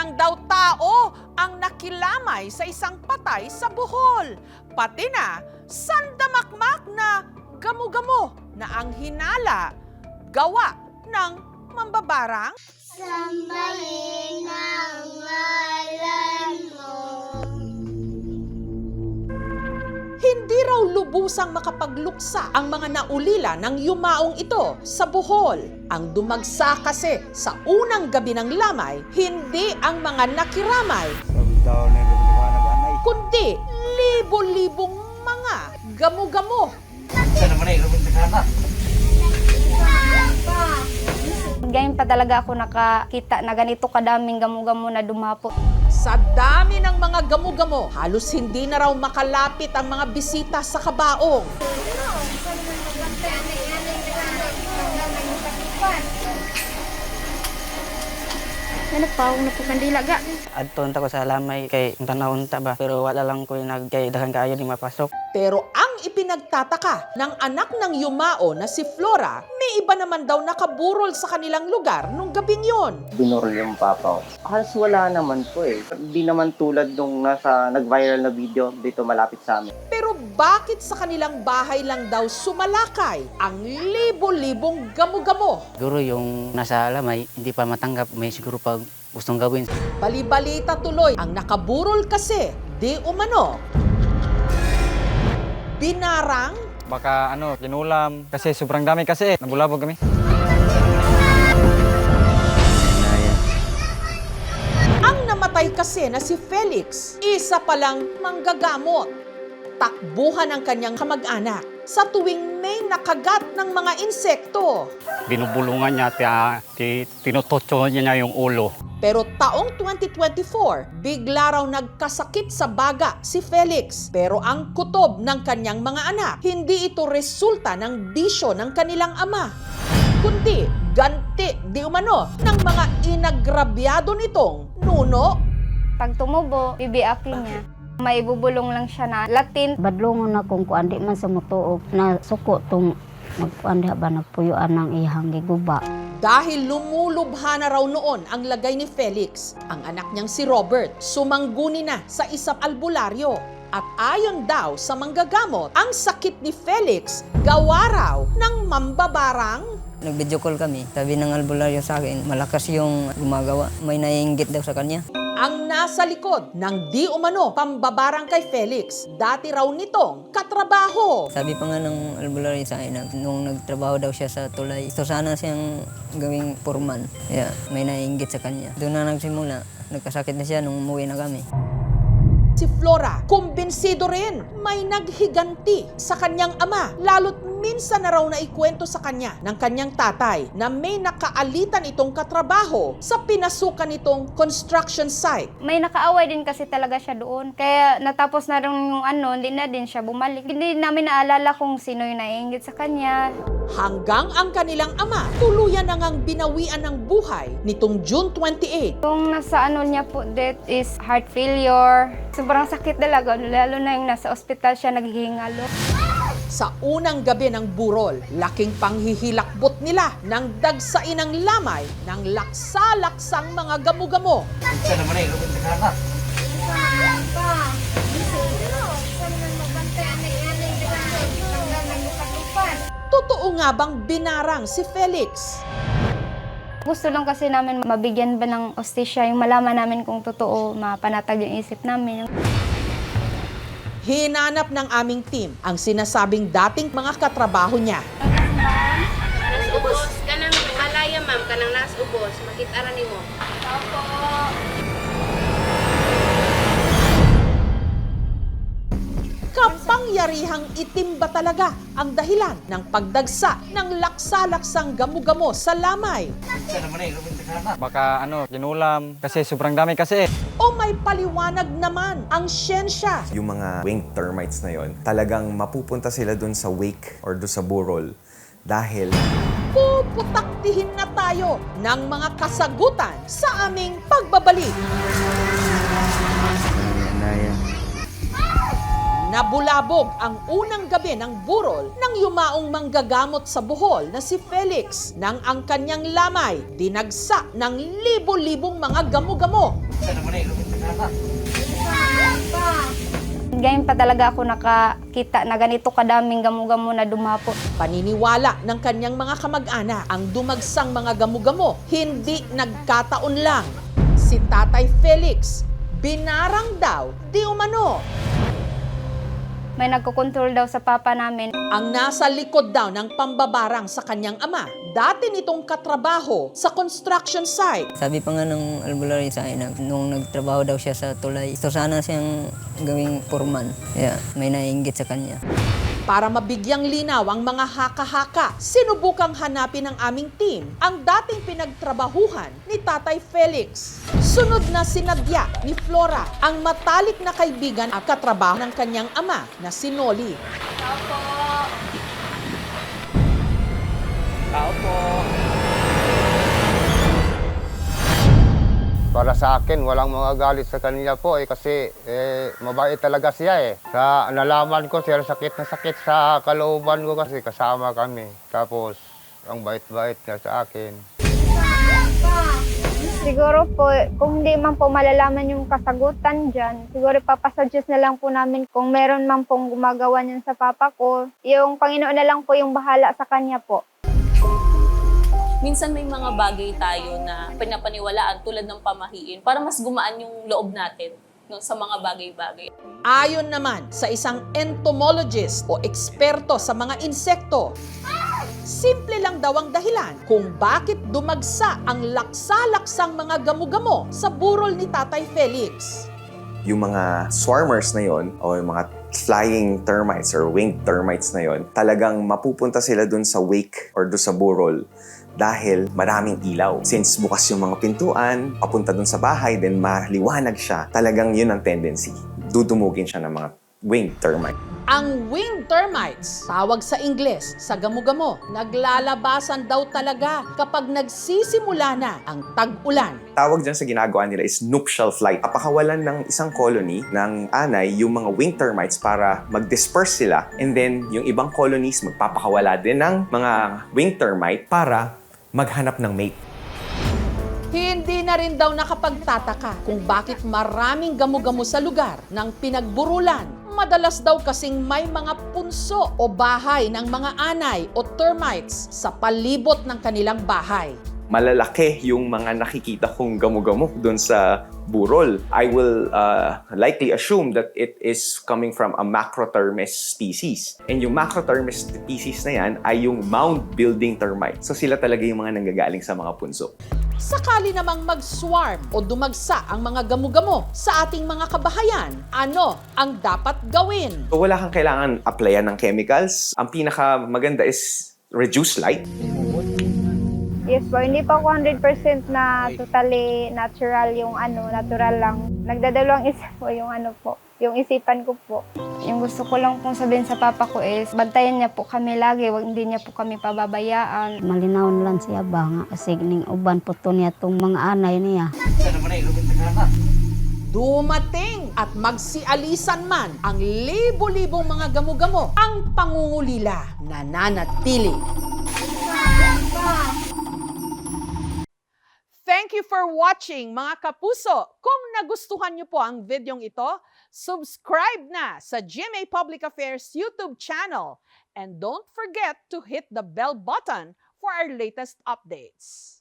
lang daw tao ang nakilamay sa isang patay sa Bohol. Pati na sandamakmak na gamo-gamo na ang hinala gawa ng mambabarang. Sambahin ang ngalan mo. Hindi raw lubusang makapagluksa ang mga naulila ng yumaong ito sa Bohol. Ang dumagsa kasi sa unang gabi ng lamay, hindi ang mga nakiramay, kundi libo-libong mga gamo-gamo. Ngayon pa talaga ako nakakita na ganito kadaming gamo-gamo na dumapo. Sa dami ng mga gamo-gamo, halos hindi na raw makalapit ang mga bisita sa kabaong. Nagpawag na po kandila ga. Adton ta ko sa lamay kay tanawon ta ba pero wala lang ko nagkay daghan kaayo di mapasok. Pero ang ipinagtataka ng anak ng yumao na si Flora, may iba naman daw nakaburol sa kanilang lugar nung gabing yon. Binurol yung papa ko. Halos wala naman po eh. Hindi naman tulad nung nasa nag-viral na video dito malapit sa amin. Pero bakit sa kanilang bahay lang daw sumalakay ang libo-libong gamo-gamo? Siguro yung nasa lamay hindi pa matanggap may siguro pag gustong gawin. Bali-balita tuloy ang nakaburol kasi di umano. Binarang, Baka kinulam. Kasi sobrang dami kasi. Nabulabog kami. ang namatay kasi na si Felix, isa palang manggagamot. Takbuhan ang kanyang kamag-anak sa tuwing may nakagat ng mga insekto. Binubulungan niya, tinutotso niya yung ulo. Pero taong 2024, bigla raw nagkasakit sa baga si Felix. Pero ang kutob ng kanyang mga anak, hindi ito resulta ng bisyo ng kanilang ama, kundi ganti di umano ng mga inagrabyado nitong nuno. Pag tumubo, bibiakin niya. May bubulong lang siya na Latin. Badlongon na kung kuandi man sa mutuog na suko tong magkuandi ba nagpuyuan ng ihang giguba. Dahil lumulubha na raw noon ang lagay ni Felix, ang anak niyang si Robert sumangguni na sa isang albularyo. At ayon daw sa manggagamot, ang sakit ni Felix gawa raw ng mambabarang. Nag-video call kami. Sabi ng albularyo sa akin, malakas yung gumagawa. May naiinggit daw sa kanya. Ang nasa likod ng di umano pambabarang kay Felix, dati raw nitong katrabaho. Sabi pa nga ng albularyo sa akin na nung nagtrabaho daw siya sa tulay, gusto sana siyang gawing foreman. Kaya may naiinggit sa kanya. Doon na nagsimula. Nagkasakit na siya nung umuwi na kami. Si Flora, kumbinsido rin, may naghiganti sa kanyang ama. Lalo't minsan na raw na ikwento sa kanya ng kanyang tatay na may nakaalitan itong katrabaho sa pinasukan nitong construction site. May nakaaway din kasi talaga siya doon. Kaya natapos na rin yung hindi na din siya bumalik. Hindi namin naalala kung sino yung naiinggit sa kanya. Hanggang ang kanilang ama, tuluyan na ngang binawian ng buhay nitong June 28. Yung nasa niya po, death is heart failure. Sobrang sakit talaga, lalo na yung nasa ospital siya naghihingalo. Sa unang gabi ng burol, laking panghihilakbot nila ng dagsain ng lamay ng laksa-laksang mga gamo-gamo. Totoo nga bang binarang si Felix? Gusto lang kasi namin mabigyan ba ng hostisya, yung malaman namin kung totoo, mapanatag yung isip namin. Hinanap ng aming team ang sinasabing dating mga katrabaho niya. Nas ubos kanang malaya ma'am, kanang nas ubos, makita-ra nimo. Kapangyarihang itim ba talaga ang dahilan ng pagdagsa ng laksa-laksang gamo-gamo sa lamay? Baka kinulam. Kasi sobrang dami kasi. O may paliwanag naman ang siyensya? Yung mga winged termites na yon, talagang mapupunta sila dun sa wake or dun sa burol dahil Puputaktihin na tayo ng mga kasagutan sa aming pagbabalik. Nabulabog ang unang gabi ng burol ng yumaong manggagamot sa Bohol na si Felix nang ang kanyang lamay dinagsa ng libo-libong mga gamo-gamo. Ngayon pa talaga ako nakakita na ganito kadaming gamo-gamo na dumapot. Paniniwala ng kanyang mga kamag-anak, ang dumagsang mga gamo-gamo hindi nagkataon lang. Si Tatay Felix, binarang daw di umano. May nagkokontrol daw sa papa namin. Ang nasa likod daw ng pambabarang sa kanyang ama, dati nitong katrabaho sa construction site. Sabi pa nga ng albularyo sa akin na nung nagtrabaho daw siya sa tulay, gusto sana siyang gawing foreman. Kaya may naiinggit sa kanya. Para mabigyang linaw ang mga haka-haka, sinubukang hanapin ng aming team ang dating pinagtrabahuhan ni Tatay Felix. Sunod na sinadya ni Flora, ang matalik na kaibigan at katrabaho ng kanyang ama na si Noli. Para sa akin, walang mga galit sa kanila po kasi mabait talaga siya Sa nalaman ko, siya sakit na sakit sa kalooban ko kasi kasama kami. Tapos, ang bait-bait niya sa akin. Siguro po, kung hindi man po malalaman yung kasagutan dyan, siguro papasuggest na lang po namin kung meron man pong gumagawa niyan sa papa ko. Yung Panginoon na lang po yung bahala sa kanya po. Minsan may mga bagay tayo na pinapaniwalaan tulad ng pamahiin para mas gumaan yung loob natin sa mga bagay-bagay. Ayon naman sa isang entomologist o eksperto sa mga insekto, simple lang daw ang dahilan kung bakit dumagsa ang laksa-laksang mga gamo-gamo sa burol ni Tatay Felix. Yung mga swarmers na yon o yung mga flying termites or winged termites na yon, talagang mapupunta sila dun sa wake or dun sa burol dahil maraming ilaw. Since bukas yung mga pintuan, papunta dun sa bahay, then maliwanag siya, talagang yun ang tendency. Dudumugin siya ng mga winged termite. Ang winged termites, tawag sa Ingles, sa gamo-gamo, naglalabasan daw talaga kapag nagsisimula na ang tag-ulan. Tawag dyan sa ginagawa nila is nuptial flight. Papakawalan ng isang colony ng anay yung mga winged termites para mag-disperse sila, and then yung ibang colonies magpapakawala din ng mga winged termite para maghanap ng mate. Hindi na rin daw nakapagtataka kung bakit maraming gamo-gamo sa lugar ng pinagburulan. Madalas daw kasing may mga punso o bahay ng mga anay o termites sa palibot ng kanilang bahay. Malalaki yung mga nakikita kong gamo-gamo doon sa burol. I will likely assume that it is coming from a Macrotermes species. And yung Macrotermes species na yan ay yung mound-building termite. So sila talaga yung mga nanggagaling sa mga punso. Sakali namang mag-swarm o dumagsa ang mga gamo-gamo sa ating mga kabahayan, ano ang dapat gawin? So wala kang kailangan applyan ng chemicals. Ang pinakamaganda is reduce light. Yes po, hindi pa ako 100% na totally natural yung natural lang. Nagdadalawang isip po yung yung isipan ko po. Yung gusto ko lang pong sabihin sa papa ko is, bantayan niya po kami lagi, hindi niya po kami pababayaan. Malinaw na lang siya ba nga kasi ning uban po to niya tong mga anay niya. Dumating at magsialisan man ang libo-libong mga gamo-gamo, ang pangungulila nananatili. Thank you for watching, mga kapuso. Kung nagustuhan niyo po ang videong ito, subscribe na sa GMA Public Affairs YouTube channel. And don't forget to hit the bell button for our latest updates.